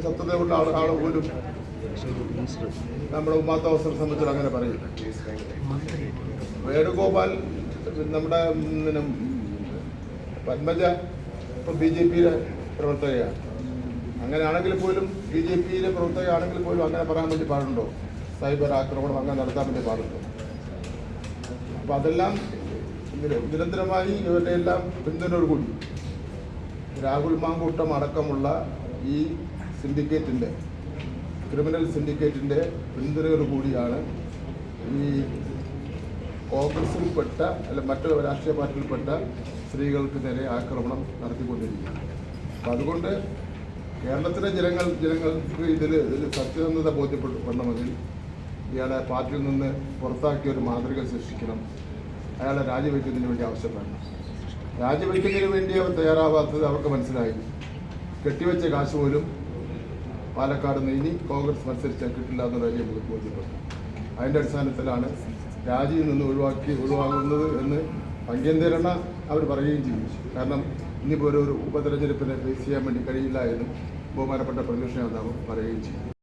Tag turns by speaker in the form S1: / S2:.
S1: ശത്രുതയുള്ള ആൾ പോലും നമ്മുടെ ഉമ്മാത്തവസരം സംബന്ധിച്ച് അങ്ങനെ പറയും. വേണുഗോപാൽ നമ്മുടെ പത്മജ ഇപ്പം BJPയിലെ പ്രവർത്തകയാണ്. അങ്ങനെയാണെങ്കിൽ പോലും BJPയിലെ പ്രവർത്തകയാണെങ്കിൽ പോലും അങ്ങനെ പറയാൻ വേണ്ടി പാടുണ്ടോ? സൈബർ ആക്രമണം അങ്ങനെ നടത്താൻ വേണ്ടി പാടുണ്ടോ? അപ്പം അതെല്ലാം നിരന്തരമായി ഇവരുടെ എല്ലാം പിന്തുണയോടുകൂടി രാഹുൽ മാങ്കൂട്ടം അടക്കമുള്ള ഈ സിൻഡിക്കേറ്റിൻ്റെ ക്രിമിനൽ സിൻഡിക്കേറ്റിൻ്റെ പിന്തുണയോടുകൂടിയാണ് ഈ കോൺഗ്രസിൽപ്പെട്ട അല്ല മറ്റു രാഷ്ട്രീയ പാർട്ടിയിൽപ്പെട്ട സ്ത്രീകൾക്ക് നേരെ ആക്രമണം നടത്തിക്കൊണ്ടിരിക്കുന്നത്. അപ്പം അതുകൊണ്ട് കേരളത്തിലെ ജനങ്ങൾക്ക് ഇതിൽ സത്യസന്ധത ബോധ്യപ്പെടണമെങ്കിൽ ഇയാളെ പാർട്ടിയിൽ നിന്ന് പുറത്താക്കിയ ഒരു മാതൃക സൃഷ്ടിക്കണം. അയാളെ രാജിവെക്കുന്നതിന് വേണ്ടി ആവശ്യപ്പെടണം. രാജിവെക്കുന്നതിന് വേണ്ടി അവർ തയ്യാറാവാത്തത് അവർക്ക് മനസ്സിലായി. കെട്ടിവെച്ച കാശ് പോലും പാലക്കാട് നിന്ന് ഇനി കോൺഗ്രസ് മത്സരിച്ചാൽ കിട്ടില്ല എന്നുള്ള കാര്യം നമുക്ക് ബോധ്യപ്പെട്ടു. അതിൻ്റെ അടിസ്ഥാനത്തിലാണ് രാജിയിൽ നിന്ന് ഒഴിവാകുന്നത് എന്ന് പങ്കെന്തരണ അവർ പറയുകയും ചെയ്യും. കാരണം ഇനിയിപ്പോൾ ഒരു ഉപതെരഞ്ഞെടുപ്പിനെ ഫേസ് ചെയ്യാൻ വേണ്ടി കഴിയില്ല എന്നും ബഹുമാനപ്പെട്ട പ്രതിപക്ഷ നേതാവ് പറയുകയും ചെയ്യും.